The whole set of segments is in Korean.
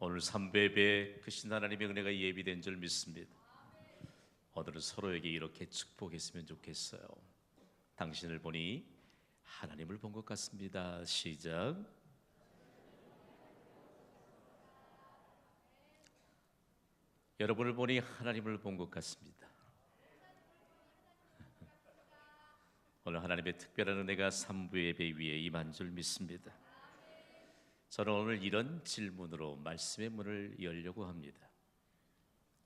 오늘 3배의 크신 하나님의 은혜가 예비된 줄 믿습니다. 오늘은 서로에게 이렇게 축복했으면 좋겠어요. 당신을 보니 하나님을 본 것 같습니다. 시작. 여러분을 보니 하나님을 본 것 같습니다. 오늘 하나님의 특별한 은혜가 3부 예배 위에 임한 줄 믿습니다. 저는 오늘 이런 질문으로 말씀의 문을 열려고 합니다.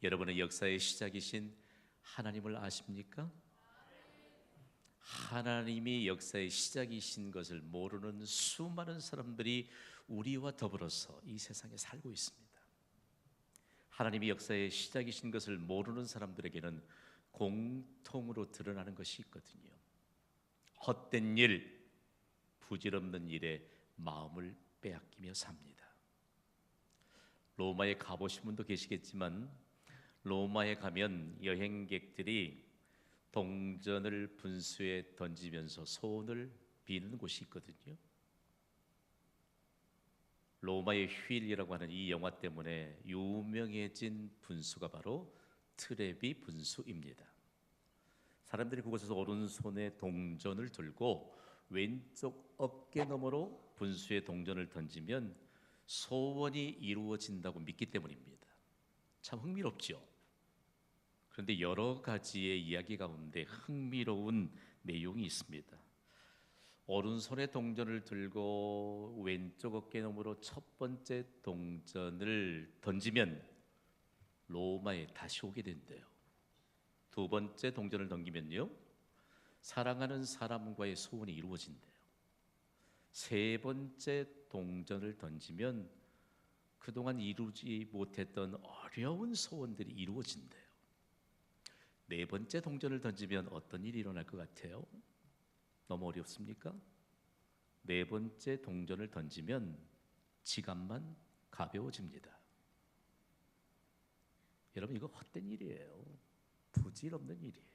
여러분의 역사의 시작이신 하나님을 아십니까? 하나님이 역사의 시작이신 것을 모르는 수많은 사람들이 우리와 더불어서 이 세상에 살고 있습니다. 하나님이 역사의 시작이신 것을 모르는 사람들에게는 공통으로 드러나는 것이 있거든요. 헛된 일, 부질없는 일에 마음을 빼앗기며 삽니다. 로마에 가보신 분도 계시겠지만 로마에 가면 여행객들이 동전을 분수에 던지면서 소원을 비는 곳이 있거든요. 로마의 휴일이라고 하는 이 영화 때문에 유명해진 분수가 바로 트레비 분수입니다. 사람들이 그곳에서 오른손에 동전을 들고 왼쪽 어깨 너머로 분수에 동전을 던지면 소원이 이루어진다고 믿기 때문입니다. 참 흥미롭죠? 그런데 여러 가지의 이야기 가운데 흥미로운 내용이 있습니다. 오른손에 동전을 들고 왼쪽 어깨 너머로 첫 번째 동전을 던지면 로마에 다시 오게 된대요. 두 번째 동전을 던지면요, 사랑하는 사람과의 소원이 이루어진대요. 세 번째 동전을 던지면 그동안 이루지 못했던 어려운 소원들이 이루어진대요. 네 번째 동전을 던지면 어떤 일이 일어날 것 같아요? 너무 어렵습니까? 네 번째 동전을 던지면 지갑만 가벼워집니다. 여러분, 이거 헛된 일이에요. 부질없는 일이에요.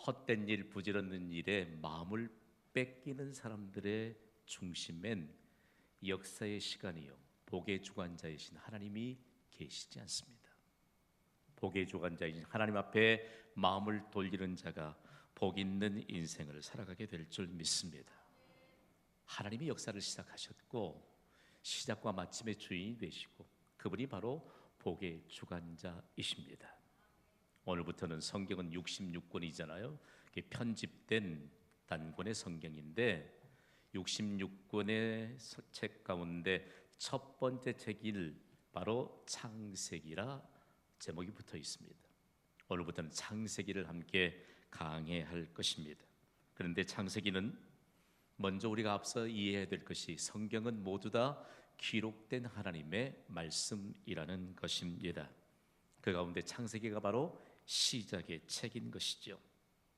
헛된 일, 부질없는 일에 마음을 뺏기는 사람들의 중심엔 역사의 시간이요, 복의 주관자이신 하나님이 계시지 않습니다. 복의 주관자이신 하나님 앞에 마음을 돌리는 자가 복 있는 인생을 살아가게 될 줄 믿습니다. 하나님이 역사를 시작하셨고 시작과 마침의 주인이 되시고 그분이 바로 복의 주관자이십니다. 오늘부터는 성경은 66권이잖아요. 편집된 단권의 성경인데 66권의 책 가운데 첫 번째 책이 바로 창세기라 제목이 붙어 있습니다. 오늘부터는 창세기를 함께 강해할 것입니다. 그런데 창세기는 먼저 우리가 앞서 이해해야 될 것이 성경은 모두 다 기록된 하나님의 말씀이라는 것입니다. 그 가운데 창세기가 바로 시작의 책인 것이죠.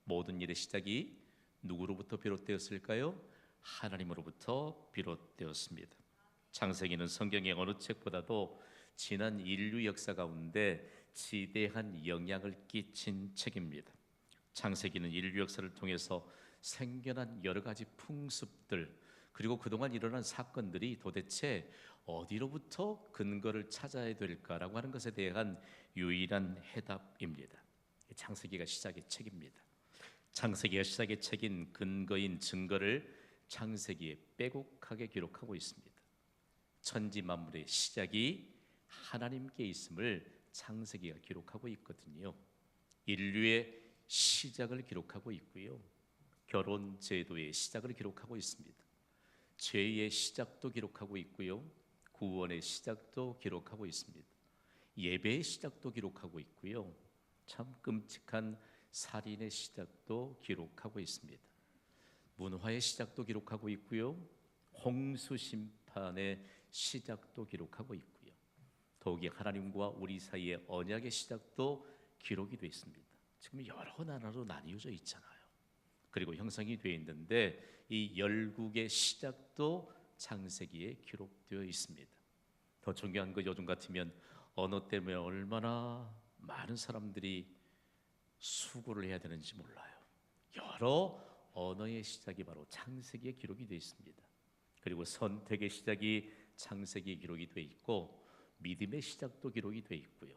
모든 일의 시작이 누구로부터 비롯되었을까요? 하나님으로부터 비롯되었습니다. 창세기는 성경의 어느 책보다도 지난 인류 역사 가운데 지대한 영향을 끼친 책입니다. 창세기는 인류 역사를 통해서 생겨난 여러 가지 풍습들, 그리고 그동안 일어난 사건들이 도대체 어디로부터 근거를 찾아야 될까라고 하는 것에 대한 유일한 해답입니다. 창세기가 시작의 책입니다. 창세기가 시작의 책인 근거인 증거를 창세기에 빼곡하게 기록하고 있습니다. 천지 만물의 시작이 하나님께 있음을 창세기가 기록하고 있거든요. 인류의 시작을 기록하고 있고요, 결혼 제도의 시작을 기록하고 있습니다. 죄의 시작도 기록하고 있고요, 구원의 시작도 기록하고 있습니다. 예배의 시작도 기록하고 있고요, 참 끔찍한 살인의 시작도 기록하고 있습니다. 문화의 시작도 기록하고 있고요, 홍수 심판의 시작도 기록하고 있고요, 더욱이 하나님과 우리 사이의 언약의 시작도 기록이 되어 있습니다. 지금 여러 나라로 나뉘어져 있잖아요. 그리고 형성이 되어 있는데 이 열국의 시작도 창세기에 기록되어 있습니다. 더 중요한 거, 요즘 같으면 언어 때문에 얼마나 많은 사람들이 수고를 해야 되는지 몰라요. 여러 언어의 시작이 바로 창세기에 기록이 되어 있습니다. 그리고 선택의 시작이 창세기 기록이 돼 있고 믿음의 시작도 기록이 돼 있고요.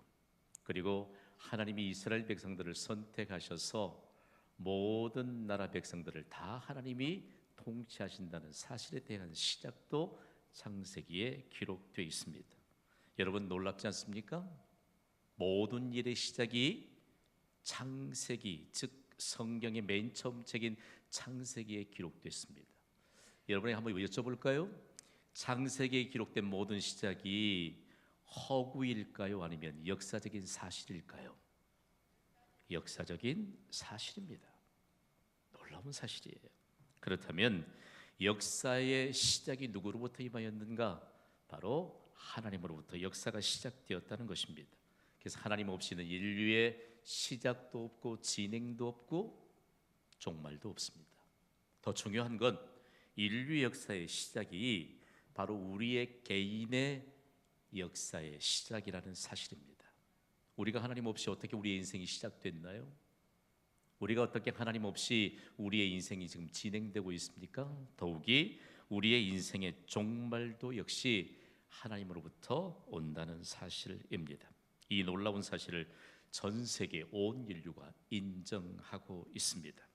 그리고 하나님이 이스라엘 백성들을 선택하셔서 모든 나라 백성들을 다 하나님이 통치하신다는 사실에 대한 시작도 창세기에 기록되어 있습니다. 여러분 놀랍지 않습니까? 모든 일의 시작이 창세기, 즉 성경의 맨 처음 책인 창세기에 기록됐습니다. 여러분이 한번 여쭤볼까요? 창세기에 기록된 모든 시작이 허구일까요? 아니면 역사적인 사실일까요? 역사적인 사실입니다. 놀라운 사실이에요. 그렇다면 역사의 시작이 누구로부터 임하였는가? 바로 하나님으로부터 역사가 시작되었다는 것입니다. 그래서 하나님 없이는 인류의 시작도 없고 진행도 없고 종말도 없습니다. 더 중요한 건 인류 역사의 시작이 바로 우리의 개인의 역사의 시작이라는 사실입니다. 우리가 하나님 없이 어떻게 우리의 인생이 시작됐나요? 우리가 어떻게 하나님 없이 우리의 인생이 지금 진행되고 있습니까? 더욱이 우리의 인생의 종말도 역시 하나님으로부터 온다는 사실입니다. 이 놀라운 사실을 전 세계 온 인류가 인정하고 있습니다.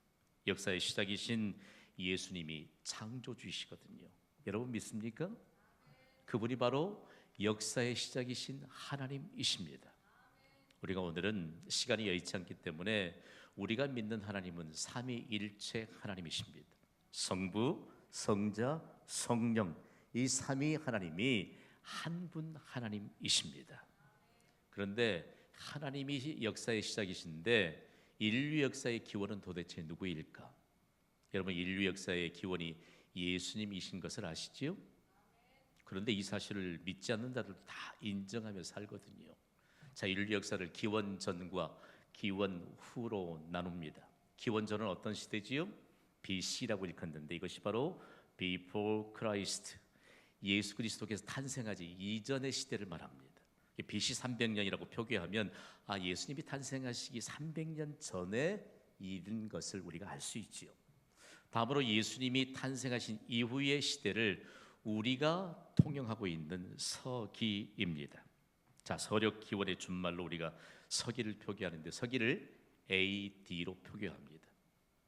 역사의 시작이신 예수님이 창조주이시거든요. 여러분 믿습니까? 그분이 바로 역사의 시작이신 하나님이십니다. 우리가 오늘은 시간이 여의치 않기 때문에 우리가 믿는 하나님은 삼위일체 하나님이십니다. 성부, 성자, 성령 이 삼위 하나님이 한 분 하나님이십니다. 그런데 하나님이 역사의 시작이신데 인류 역사의 기원은 도대체 누구일까? 여러분 인류 역사의 기원이 예수님이신 것을 아시지요? 그런데 이 사실을 믿지 않는 자들도 다 인정하며 살거든요. 자, 인류 역사를 기원 전과 기원 후로 나눕니다. 기원 전은 어떤 시대지요? BC라고 일컫는데 이것이 바로 Before Christ, 예수 그리스도께서 탄생하지 이전의 시대를 말합니다. BC 300년이라고 표기하면 예수님이 탄생하시기 300년 전에 일은 것을 우리가 알 수 있지요. 다음으로 예수님이 탄생하신 이후의 시대를 우리가 통용하고 있는 서기입니다. 자, 서력 기원의 준말로 우리가 서기를 표기하는데 서기를 AD로 표기합니다.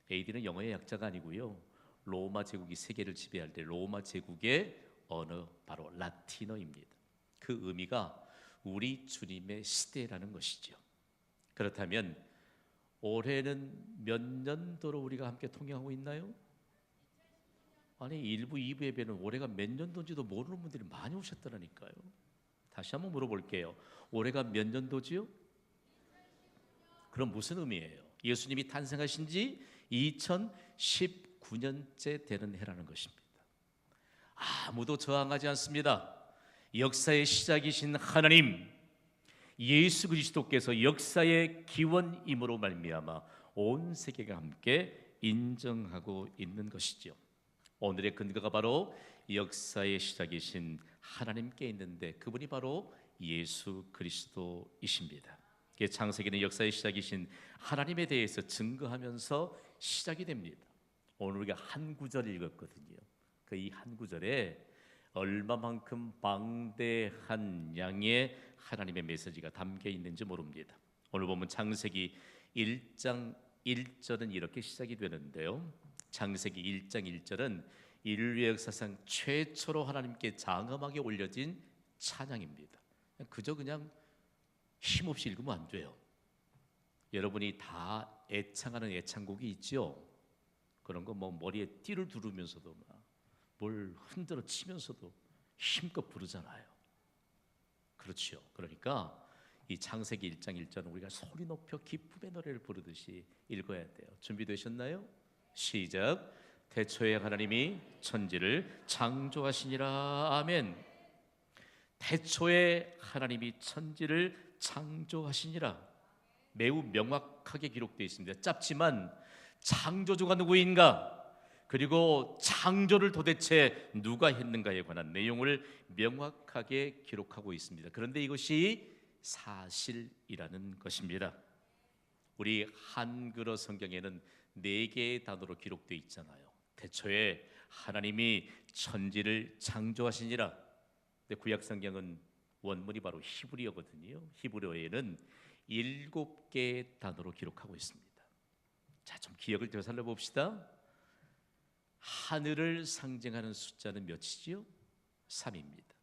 AD는 영어의 약자가 아니고요. 로마 제국이 세계를 지배할 때 로마 제국의 언어 바로 라틴어입니다. 그 의미가 우리 주님의 시대라는 것이죠. 그렇다면 올해는 몇 년도로 우리가 함께 통역하고 있나요? 아니 1부, 2부 예배는 올해가 몇 년도인지도 모르는 분들이 많이 오셨더라니까요. 다시 한번 물어볼게요. 올해가 몇 년도지요? 그럼 무슨 의미예요? 예수님이 탄생하신 지 2019년째 되는 해라는 것입니다. 아무도 저항하지 않습니다. 역사의 시작이신 하나님 예수 그리스도께서 역사의 기원임으로 말미암아 온 세계가 함께 인정하고 있는 것이죠. 오늘의 근거가 바로 역사의 시작이신 하나님께 있는데 그분이 바로 예수 그리스도이십니다. 창세기는 역사의 시작이신 하나님에 대해서 증거하면서 시작이 됩니다. 오늘 우리가 한 구절 읽었거든요. 그 이 한 구절에 얼마만큼 방대한 양의 하나님의 메시지가 담겨 있는지 모릅니다. 오늘 보면 창세기 1장 1절은 이렇게 시작이 되는데요. 창세기 1장 1절은 인류 역사상 최초로 하나님께 장엄하게 올려진 찬양입니다. 그냥 힘없이 읽으면 안 돼요. 여러분이 다 애창하는 애창곡이 있죠. 그런 거 머리에 띠를 두르면서도 뭘 흔들어 치면서도 힘껏 부르잖아요. 그렇죠. 그러니까 이 창세기 1장 1절은 우리가 소리 높여 기쁨의 노래를 부르듯이 읽어야 돼요. 준비되셨나요? 시작. 태초에 하나님이 천지를 창조하시니라. 아멘. 태초에 하나님이 천지를 창조하시니라. 매우 명확하게 기록되어 있습니다. 짧지만 창조주가 누구인가? 그리고 창조를 도대체 누가 했는가에 관한 내용을 명확하게 기록하고 있습니다. 그런데 이것이 사실이라는 것입니다. 우리 한글어 성경에는 4개의 단어로 기록되어 있잖아요. 태초에 하나님이 천지를 창조하시니라. 근데 구약 성경은 원문이 바로 히브리어거든요. 히브리어에는 7개의 단어로 기록하고 있습니다. 자, 좀 기억을 되살려 봅시다. 하늘을 상징하는 숫자는 몇이지요? 3입니다.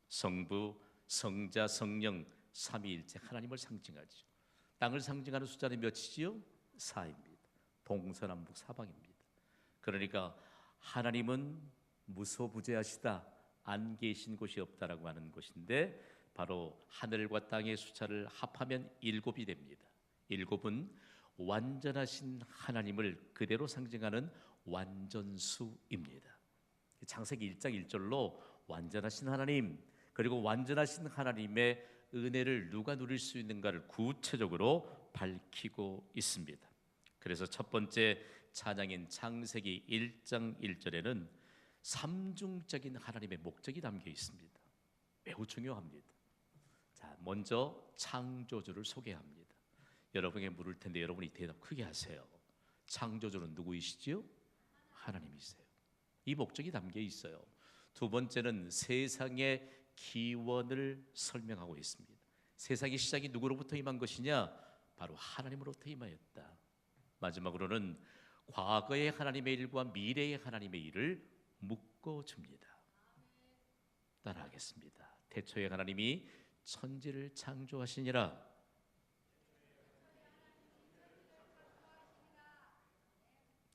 성부, 성자, 성령, 삼위일체 하나님을 상징하죠. 땅을 상징하는 숫자는 몇이지요? 4입니다. 동서남북 사방입니다. 그러니까 하나님은 무소부재하시다, 안 계신 곳이 없다라고 하는 것인데, 바로 하늘과 땅의 숫자를 합하면 7이 됩니다. 7은 완전하신 하나님을 그대로 상징하는 완전수입니다. 창세기 1장 1절로 완전하신 하나님, 그리고 완전하신 하나님의 은혜를 누가 누릴 수 있는가를 구체적으로 밝히고 있습니다. 그래서 첫 번째 찬양인 창세기 1장 1절에는 삼중적인 하나님의 목적이 담겨 있습니다. 매우 중요합니다. 자, 먼저 창조주를 소개합니다. 여러분에게 물을 텐데 여러분이 대답 크게 하세요. 창조주는 누구이시지요? 하나님이세요. 이 목적이 담겨 있어요. 두 번째는 세상의 기원을 설명하고 있습니다. 세상의 시작이 누구로부터 임한 것이냐? 바로 하나님으로부터 임하였다. 마지막으로는 과거의 하나님의 일과 미래의 하나님의 일을 묶어줍니다. 따라하겠습니다. 태초에 하나님이 천지를 창조하시니라.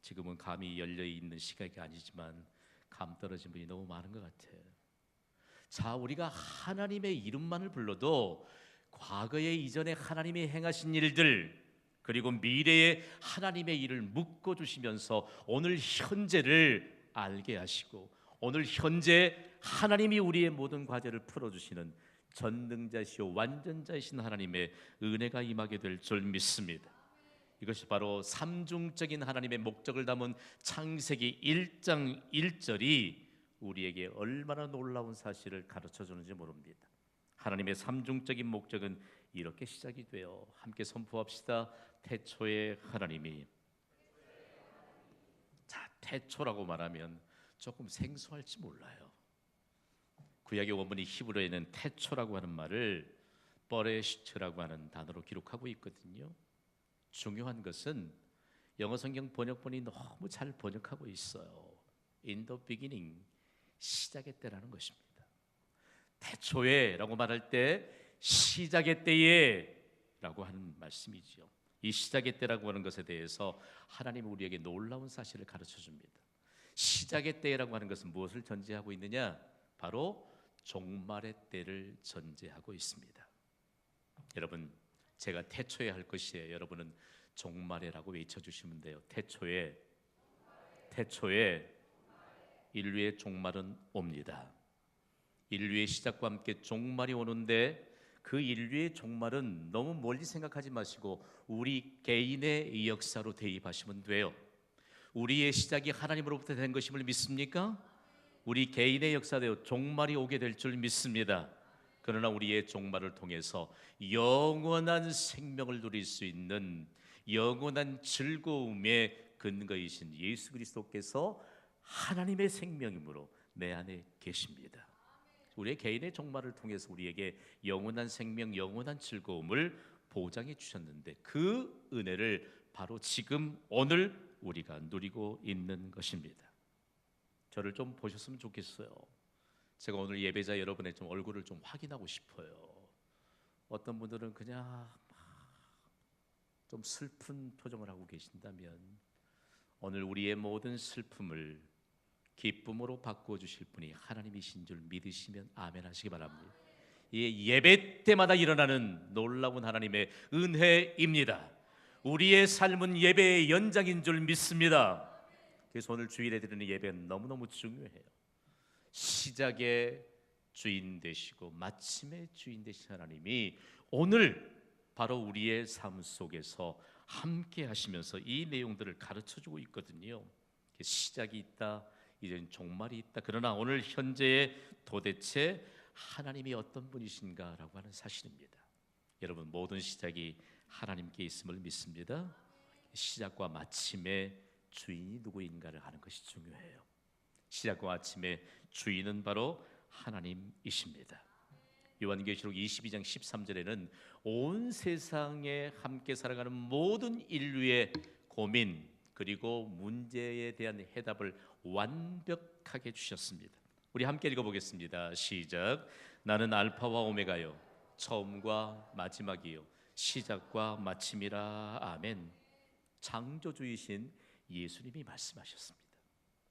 지금은 감이 열려있는 시각이 아니지만 감 떨어진 분이 너무 많은 것 같아요. 자, 우리가 하나님의 이름만을 불러도 과거에 이전에 하나님이 행하신 일들, 그리고 미래에 하나님의 일을 묶어주시면서 오늘 현재를 알게 하시고, 오늘 현재 하나님이 우리의 모든 과제를 풀어주시는 전능자시오 완전자이신 하나님의 은혜가 임하게 될 줄 믿습니다. 이것이 바로 삼중적인 하나님의 목적을 담은 창세기 1장 1절이 우리에게 얼마나 놀라운 사실을 가르쳐 주는지 모릅니다. 하나님의 삼중적인 목적은 이렇게 시작이 돼요. 함께 선포합시다. 태초에 하나님이. 자, 태초라고 말하면 조금 생소할지 몰라요. 구약의 원문이 히브리어에는 태초라고 하는 말을 버레시트라고 하는 단어로 기록하고 있거든요. 중요한 것은 영어 성경 번역본이 너무 잘 번역하고 있어요. In the beginning, 시작의 때라는 것입니다. 태초에라고 말할 때 시작의 때에 라고 하는 말씀이지요. 이 시작의 때라고 하는 것에 대해서 하나님은 우리에게 놀라운 사실을 가르쳐 줍니다. 시작의 때라고 하는 것은 무엇을 전제하고 있느냐? 바로 종말의 때를 전제하고 있습니다. 여러분, 제가 태초에 할 것이에요. 여러분은 종말에라고 외쳐주시면 돼요. 태초에 인류의 종말은 옵니다. 인류의 시작과 함께 종말이 오는데, 그 인류의 종말은 너무 멀리 생각하지 마시고 우리 개인의 역사로 대입하시면 돼요. 우리의 시작이 하나님으로부터 된 것임을 믿습니까? 우리 개인의 역사대로 종말이 오게 될 줄 믿습니다. 그러나 우리의 종말을 통해서 영원한 생명을 누릴 수 있는 영원한 즐거움의 근거이신 예수 그리스도께서 하나님의 생명이므로 내 안에 계십니다. 우리의 개인의 종말을 통해서 우리에게 영원한 생명, 영원한 즐거움을 보장해 주셨는데, 그 은혜를 바로 지금 오늘 우리가 누리고 있는 것입니다. 저를 좀 보셨으면 좋겠어요. 제가 오늘 예배자 여러분의 좀 얼굴을 좀 확인하고 싶어요. 어떤 분들은 그냥 좀 슬픈 표정을 하고 계신다면, 오늘 우리의 모든 슬픔을 기쁨으로 바꾸어 주실 분이 하나님이신 줄 믿으시면 아멘 하시기 바랍니다. 이 예배 때마다 일어나는 놀라운 하나님의 은혜입니다. 우리의 삶은 예배의 연장인 줄 믿습니다. 그래서 오늘 주일에 드리는 예배는 너무너무 중요해요. 시작의 주인 되시고 마침의 주인 되신 하나님이 오늘 바로 우리의 삶 속에서 함께 하시면서 이 내용들을 가르쳐주고 있거든요. 시작이 있다, 이제는 종말이 있다. 그러나 오늘 현재의 도대체 하나님이 어떤 분이신가라고 하는 사실입니다. 여러분, 모든 시작이 하나님께 있음을 믿습니다. 시작과 마침의 주인이 누구인가를 아는 것이 중요해요. 시작과 마침의 주인은 바로 하나님이십니다. 요한계시록 22장 13절에는 온 세상에 함께 살아가는 모든 인류의 고민 그리고 문제에 대한 해답을 완벽하게 주셨습니다. 우리 함께 읽어보겠습니다. 시작. 나는 알파와 오메가요 처음과 마지막이요 시작과 마침이라. 아멘. 창조주이신 예수님이 말씀하셨습니다.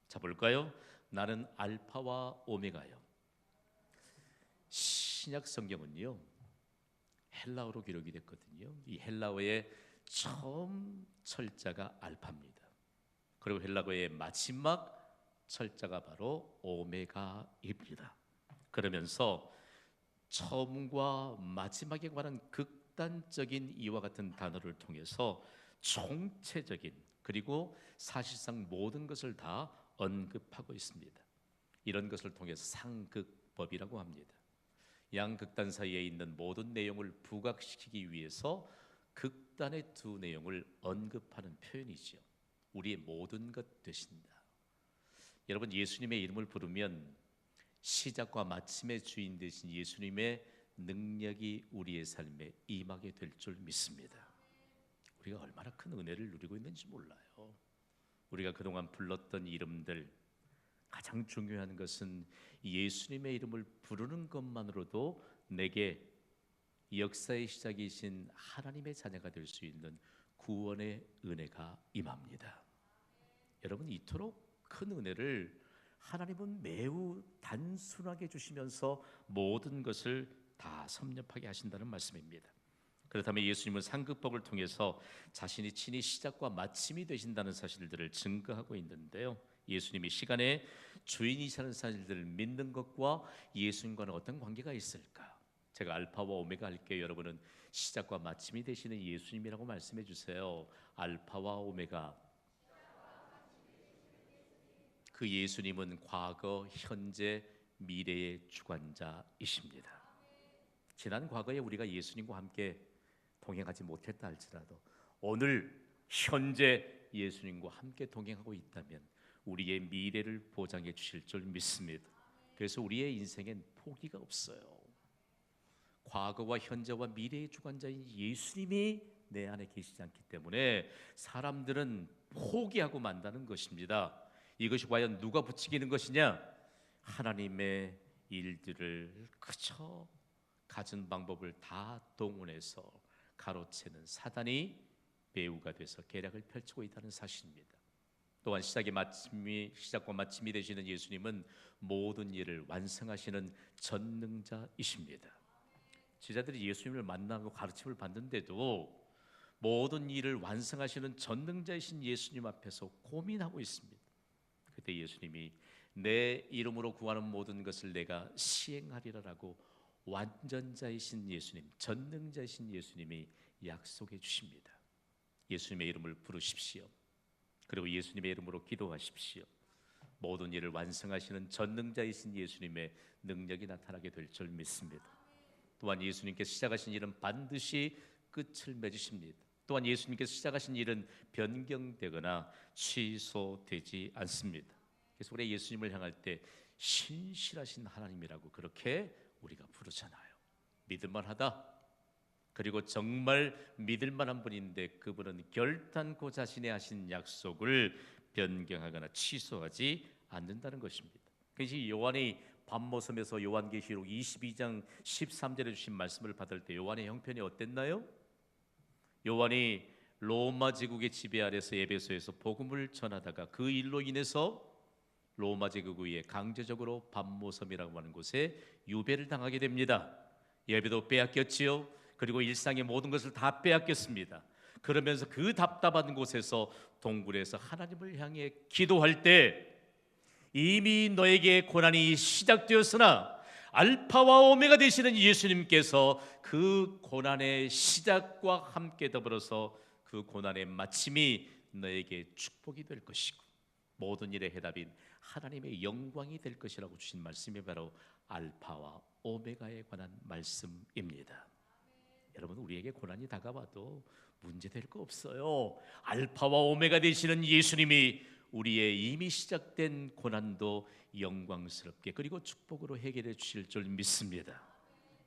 자, 볼까요? 나는 알파와 오메가요. 신약 성경은요 헬라어로 기록이 됐거든요. 이 헬라어의 처음 철자가 알파입니다. 그리고 헬라어의 마지막 철자가 바로 오메가입니다. 그러면서 처음과 마지막에 관한 극단적인 이와 같은 단어를 통해서 총체적인 그리고 사실상 모든 것을 다 언급하고 있습니다. 이런 것을 통해서 상극법이라고 합니다. 양극단 사이에 있는 모든 내용을 부각시키기 위해서 극단의 두 내용을 언급하는 표현이죠. 우리의 모든 것 되신다. 여러분, 예수님의 이름을 부르면 시작과 마침의 주인 되신 예수님의 능력이 우리의 삶에 임하게 될 줄 믿습니다. 우리가 얼마나 큰 은혜를 누리고 있는지 몰라요. 우리가 그동안 불렀던 이름들, 가장 중요한 것은 예수님의 이름을 부르는 것만으로도 내게 역사의 시작이신 하나님의 자녀가 될 수 있는 구원의 은혜가 임합니다. 여러분, 이토록 큰 은혜를 하나님은 매우 단순하게 주시면서 모든 것을 다 섭렵하게 하신다는 말씀입니다. 그렇다면 예수님은 상급법을 통해서 자신이 친히 시작과 마침이 되신다는 사실들을 증거하고 있는데요. 예수님이 시간의 주인이시라는 사실들을 믿는 것과 예수님과는 어떤 관계가 있을까? 제가 알파와 오메가 할게요. 여러분은 시작과 마침이 되시는 예수님이라고 말씀해 주세요. 알파와 오메가. 그 예수님은 과거, 현재, 미래의 주관자이십니다. 지난 과거에 우리가 예수님과 함께 동행하지 못했다 할지라도 오늘 현재 예수님과 함께 동행하고 있다면 우리의 미래를 보장해 주실 줄 믿습니다. 그래서 우리의 인생엔 포기가 없어요. 과거와 현재와 미래의 주관자인 예수님이 내 안에 계시지 않기 때문에 사람들은 포기하고 만다는 것입니다. 이것이 과연 누가 부추기는 것이냐? 하나님의 일들을 그저 가진 방법을 다 동원해서 가로채는 사단이 배후가 돼서 계략을 펼치고 있다는 사실입니다. 또한 시작과 마침이 되시는 예수님은 모든 일을 완성하시는 전능자이십니다. 제자들이 예수님을 만나고 가르침을 받는데도 모든 일을 완성하시는 전능자이신 예수님 앞에서 고민하고 있습니다. 그때 예수님이 내 이름으로 구하는 모든 것을 내가 시행하리라라고 완전자이신 예수님, 전능자이신 예수님이 약속해 주십니다. 예수님의 이름을 부르십시오. 그리고 예수님의 이름으로 기도하십시오. 모든 일을 완성하시는 전능자이신 예수님의 능력이 나타나게 될 줄 믿습니다. 또한 예수님께서 시작하신 일은 반드시 끝을 맺으십니다. 또한 예수님께서 시작하신 일은 변경되거나 취소되지 않습니다. 그래서 우리 예수님을 향할 때 신실하신 하나님이라고 그렇게 우리가 부르잖아요. 믿을만하다. 그리고 정말 믿을만한 분인데 그분은 결단코 자신의 하신 약속을 변경하거나 취소하지 않는다는 것입니다. 그래서 요한이 반모섬에서 요한계시록 22장 13절에 주신 말씀을 받을 때 요한의 형편이 어땠나요? 요한이 로마 제국의 지배 아래서 에베소에서 복음을 전하다가 그 일로 인해서 로마 제국 위에 강제적으로 반모섬이라고 하는 곳에 유배를 당하게 됩니다. 예배도 빼앗겼지요. 그리고 일상의 모든 것을 다 빼앗겼습니다. 그러면서 그 답답한 곳에서 동굴에서 하나님을 향해 기도할 때 이미 너에게 고난이 시작되었으나 알파와 오메가 되시는 예수님께서 그 고난의 시작과 함께 더불어서 그 고난의 마침이 너에게 축복이 될 것이고 모든 일의 해답인 하나님의 영광이 될 것이라고 주신 말씀이 바로 알파와 오메가에 관한 말씀입니다. 여러분, 우리에게 고난이 다가와도 문제될 거 없어요. 알파와 오메가 되시는 예수님이 우리의 이미 시작된 고난도 영광스럽게 그리고 축복으로 해결해 주실 줄 믿습니다.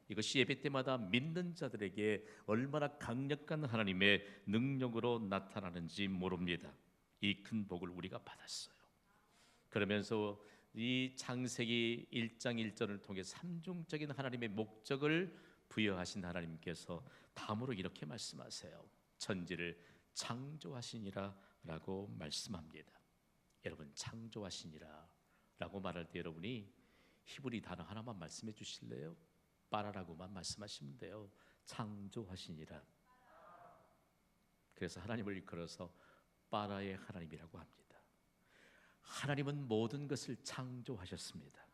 이것이 예배 때마다 믿는 자들에게 얼마나 강력한 하나님의 능력으로 나타나는지 모릅니다. 이 큰 복을 우리가 받았어요. 그러면서 이 창세기 1장 1절을 통해 삼중적인 하나님의 목적을 부여하신 하나님께서 다음으로 이렇게 말씀하세요. 천지를 창조하시니라 라고 말씀합니다. 여러분, 창조하시니라 라고 말할 때 여러분이 히브리 단어 하나만 말씀해 주실래요? 빠라라고만 말씀하시면 돼요. 창조하시니라. 그래서 하나님을 일컬어서 빠라의 하나님이라고 합니다. 하나님은 모든 것을 창조하셨습니다.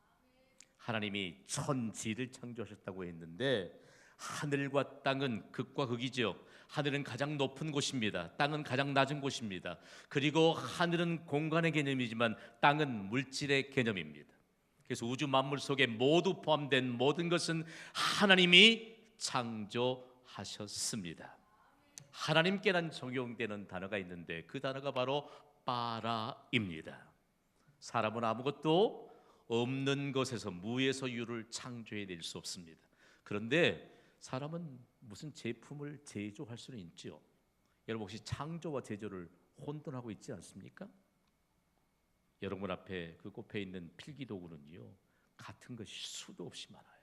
하나님이 천지를 창조하셨다고 했는데 하늘과 땅은 극과 극이죠. 하늘은 가장 높은 곳입니다. 땅은 가장 낮은 곳입니다. 그리고 하늘은 공간의 개념이지만 땅은 물질의 개념입니다. 그래서 우주 만물 속에 모두 포함된 모든 것은 하나님이 창조하셨습니다. 하나님께란 적용되는 단어가 있는데 그 단어가 바로 빠라입니다. 사람은 아무것도 없는 것에서 무에서 유를 창조해낼 수 없습니다. 그런데 사람은 무슨 제품을 제조할 수는 있죠. 여러분 혹시 창조와 제조를 혼돈하고 있지 않습니까? 여러분 앞에 그 꼽혀 있는 필기도구는요, 같은 것이 수도 없이 많아요.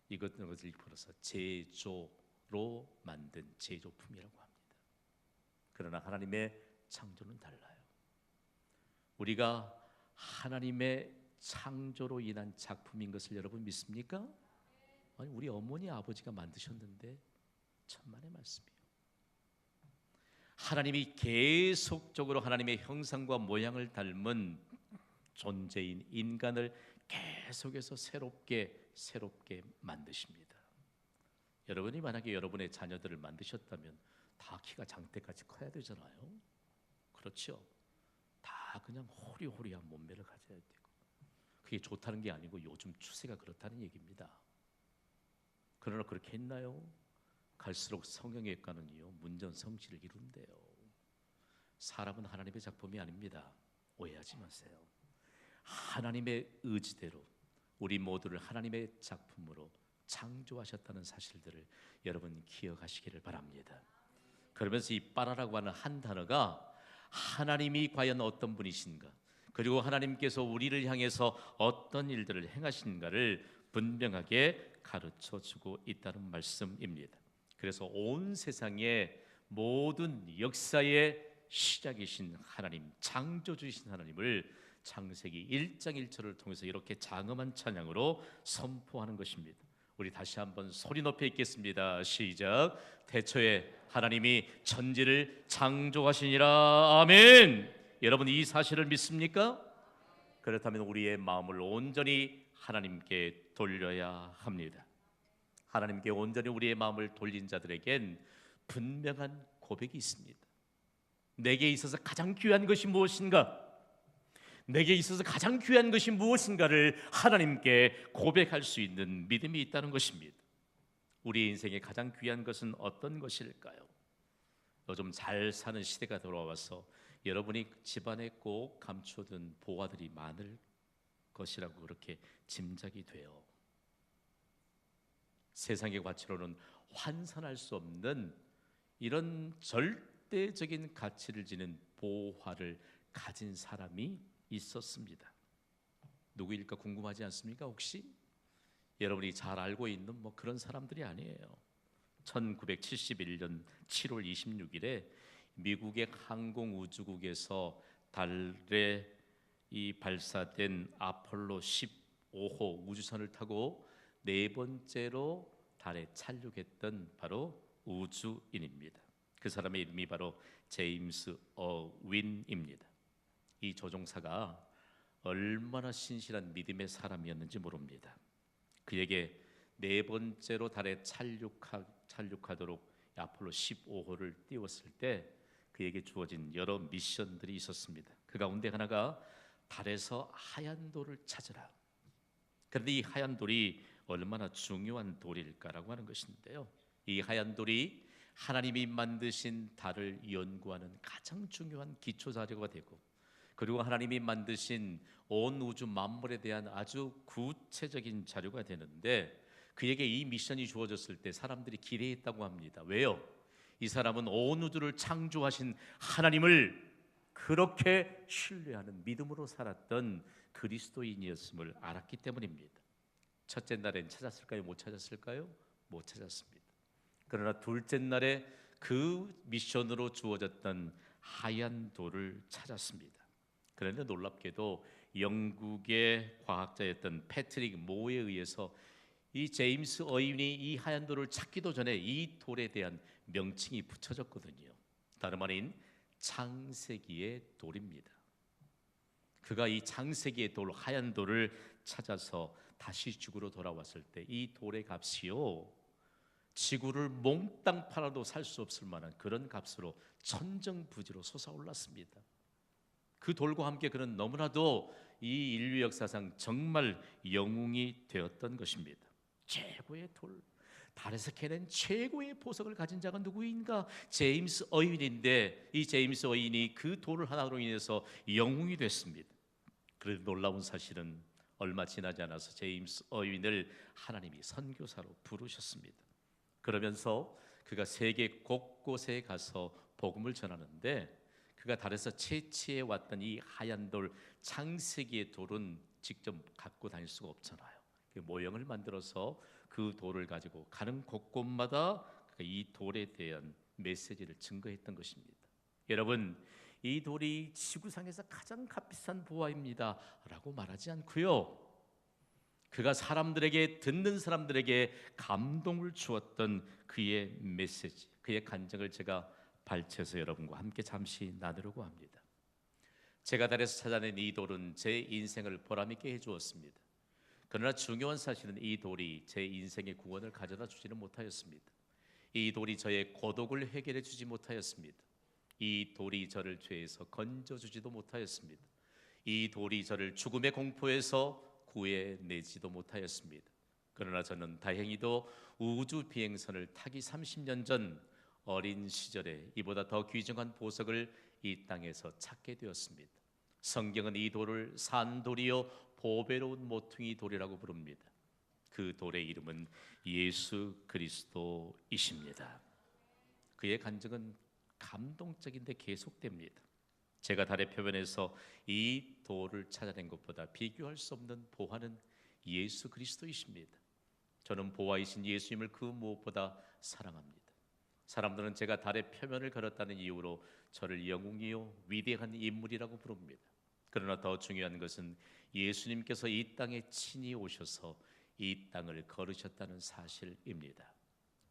이것을 일컬어서 제조로 만든 제조품이라고 합니다. 그러나 하나님의 창조는 달라요. 우리가 하나님의 창조로 인한 작품인 것을 여러분 믿습니까? 아니, 우리 어머니 아버지가 만드셨는데 천만의 말씀이에요. 하나님이 계속적으로 하나님의 형상과 모양을 닮은 존재인 인간을 계속해서 새롭게 만드십니다. 여러분이 만약에 여러분의 자녀들을 만드셨다면 다 키가 장대까지 커야 되잖아요. 그렇죠? 다 그냥 호리호리한 몸매를 가져야 되고, 그게 좋다는 게 아니고 요즘 추세가 그렇다는 얘기입니다. 그러나 그렇게 했나요? 갈수록 성형외과는요 문전성시를 이룬대요. 사람은 하나님의 작품이 아닙니다. 오해하지 마세요. 하나님의 의지대로 우리 모두를 하나님의 작품으로 창조하셨다는 사실들을 여러분 기억하시기를 바랍니다. 그러면서 이 빠라라고 하는 한 단어가 하나님이 과연 어떤 분이신가, 그리고 하나님께서 우리를 향해서 어떤 일들을 행하신가를 분명하게 가르쳐주고 있다는 말씀입니다. 그래서 온 세상의 모든 역사의 시작이신 하나님, 창조주이신 하나님을 창세기 1장 1절을 통해서 이렇게 장엄한 찬양으로 선포하는 것입니다. 우리 다시 한번 소리 높여 읽겠습니다. 시작. 태초에 하나님이 천지를 창조하시니라. 아멘. 여러분 이 사실을 믿습니까? 그렇다면 우리의 마음을 온전히 하나님께 돌려야 합니다. 하나님께 온전히 우리의 마음을 돌린 자들에겐 분명한 고백이 있습니다. 내게 있어서 가장 귀한 것이 무엇인가? 내게 있어서 가장 귀한 것이 무엇인가를 하나님께 고백할 수 있는 믿음이 있다는 것입니다. 우리 인생에 가장 귀한 것은 어떤 것일까요? 요즘 잘 사는 시대가 돌아와서 여러분이 집안에 꼭 감춰둔 보화들이 많을 것이라고 그렇게 짐작이 돼요. 세상의 가치로는 환산할 수 없는 이런 절대적인 가치를 지닌 보화를 가진 사람이 있었습니다. 누구일까 궁금하지 않습니까? 혹시 여러분이 잘 알고 있는 그런 사람들이 아니에요. 1971년 7월 26일에 미국의 항공우주국에서 달에 발사된 아폴로 15호 우주선을 타고 네 번째로 달에 착륙했던 바로 우주인입니다. 그 사람의 이름이 바로 제임스 어윈입니다. 이 조종사가 얼마나 신실한 믿음의 사람이었는지 모릅니다. 그에게 네 번째로 달에 착륙하도록 아폴로 15호를 띄웠을 때 그에게 주어진 여러 미션들이 있었습니다. 그 가운데 하나가 달에서 하얀 돌을 찾으라. 그런데 이 하얀 돌이 얼마나 중요한 돌일까라고 하는 것인데요, 이 하얀 돌이 하나님이 만드신 달을 연구하는 가장 중요한 기초 자료가 되고, 그리고 하나님이 만드신 온 우주 만물에 대한 아주 구체적인 자료가 되는데, 그에게 이 미션이 주어졌을 때 사람들이 기대했다고 합니다. 왜요? 이 사람은 온 우주를 창조하신 하나님을 그렇게 신뢰하는 믿음으로 살았던 그리스도인이었음을 알았기 때문입니다. 첫째 날엔 찾았을까요? 못 찾았을까요? 못 찾았습니다. 그러나 둘째 날에 그 미션으로 주어졌던 하얀 돌을 찾았습니다. 그런데 놀랍게도 영국의 과학자였던 패트릭 모에 의해서 이 제임스 어윈이 이 하얀 돌을 찾기도 전에 이 돌에 대한 명칭이 붙여졌거든요. 다름 아닌 창세기의 돌입니다. 그가 이 창세기의 돌, 하얀 돌을 찾아서 다시 지구로 돌아왔을 때 이 돌의 값이요, 지구를 몽땅 팔아도 살 수 없을 만한 그런 값으로 천정부지로 솟아올랐습니다. 그 돌과 함께 그는 너무나도 이 인류 역사상 정말 영웅이 되었던 것입니다. 최고의 돌, 달에서 캐낸 최고의 보석을 가진 자가 누구인가? 제임스 어윈인데, 이 제임스 어윈이 그 돌을 하나로 인해서 영웅이 됐습니다. 그런데 놀라운 사실은 얼마 지나지 않아서 제임스 어윈을 하나님이 선교사로 부르셨습니다. 그러면서 그가 세계 곳곳에 가서 복음을 전하는데, 그가 달에서 채취해 왔던 이 하얀 돌, 창세기의 돌은 직접 갖고 다닐 수가 없잖아요. 그 모형을 만들어서 그 돌을 가지고 가는 곳곳마다 이 돌에 대한 메시지를 증거했던 것입니다. 여러분, 이 돌이 지구상에서 가장 값비싼 보화입니다 라고 말하지 않고요, 그가 사람들에게, 듣는 사람들에게 감동을 주었던 그의 메시지, 그의 간증을 제가 발췌해서 여러분과 함께 잠시 나누려고 합니다. 제가 달에서 찾아낸 이 돌은 제 인생을 보람있게 해주었습니다. 그러나 중요한 사실은 이 돌이 제 인생의 구원을 가져다 주지는 못하였습니다. 이 돌이 저의 고독을 해결해 주지 못하였습니다. 이 돌이 저를 죄에서 건져주지도 못하였습니다. 이 돌이 저를 죽음의 공포에서 구해내지도 못하였습니다. 그러나 저는 다행히도 우주 비행선을 타기 30년 전 어린 시절에 이보다 더 귀중한 보석을 이 땅에서 찾게 되었습니다. 성경은 이 돌을 산돌이요 보배로운 모퉁이 돌이라고 부릅니다. 그 돌의 이름은 예수 그리스도이십니다. 그의 간증은 감동적인데 계속됩니다. 제가 달의 표면에서 이 돌을 찾아낸 것보다 비교할 수 없는 보화는 예수 그리스도이십니다. 저는 보화이신 예수님을 그 무엇보다 사랑합니다. 사람들은 제가 달의 표면을 걸었다는 이유로 저를 영웅이요 위대한 인물이라고 부릅니다. 그러나 더 중요한 것은 예수님께서 이 땅에 친히 오셔서 이 땅을 걸으셨다는 사실입니다.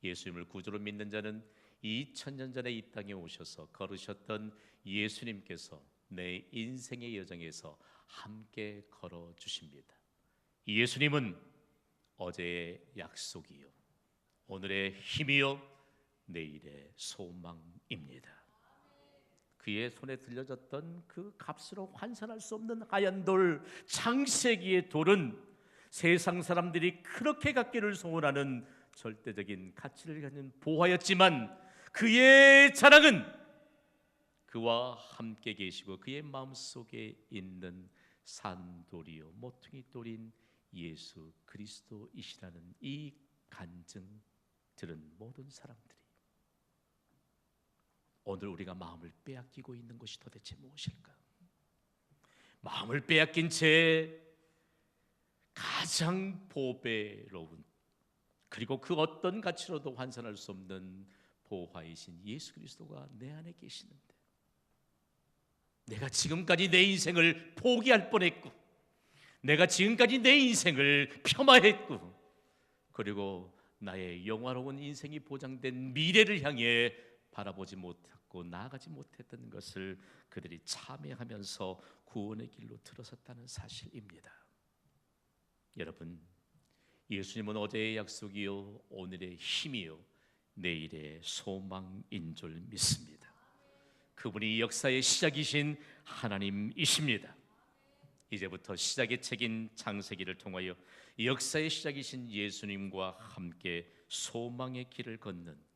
예수님을 구주로 믿는 자는 2000년 전에 이 땅에 오셔서 걸으셨던 예수님께서 내 인생의 여정에서 함께 걸어주십니다. 예수님은 어제의 약속이요 오늘의 힘이요 내일의 소망입니다. 그의 손에 들려졌던 그 값으로 환산할 수 없는 하얀 돌, 창세기의 돌은 세상 사람들이 그렇게 갖기를 소원하는 절대적인 가치를 가진 보화였지만, 그의 자랑은 그와 함께 계시고 그의 마음속에 있는 산돌이요 모퉁이 돌인 예수 그리스도이시라는 이 간증 들은 모든 사람들이 오늘 우리가 마음을 빼앗기고 있는 것이 도대체 무엇일까? 마음을 빼앗긴 채 가장 보배로운, 그리고 그 어떤 가치로도 환산할 수 없는 보화이신 예수 그리스도가 내 안에 계시는데, 내가 지금까지 내 인생을 포기할 뻔했고, 내가 지금까지 내 인생을 폄하했고, 그리고 나의 영화로운 인생이 보장된 미래를 향해 바라보지 못했고 나아가지 못했던 것을 그들이 참회하면서 구원의 길로 들어섰다는 사실입니다. 여러분, 예수님은 어제의 약속이요 오늘의 힘이요 내일의 소망인 줄 믿습니다. 그분이 역사의 시작이신 하나님이십니다. 이제부터 시작의 책인 창세기를 통하여 역사의 시작이신 예수님과 함께 소망의 길을 걷는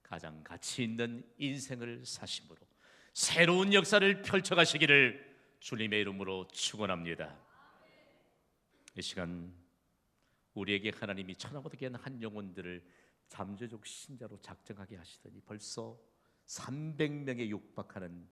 가장 가치 있는 인생을 사심으로 새로운 역사를 펼쳐가시기를 주님의 이름으로 축원합니다. 이 시간 우리에게 하나님이 천하보다 귀한 한 영혼들을 잠재적 신자로 작정하게 하시더니 벌써 300명에 육박하는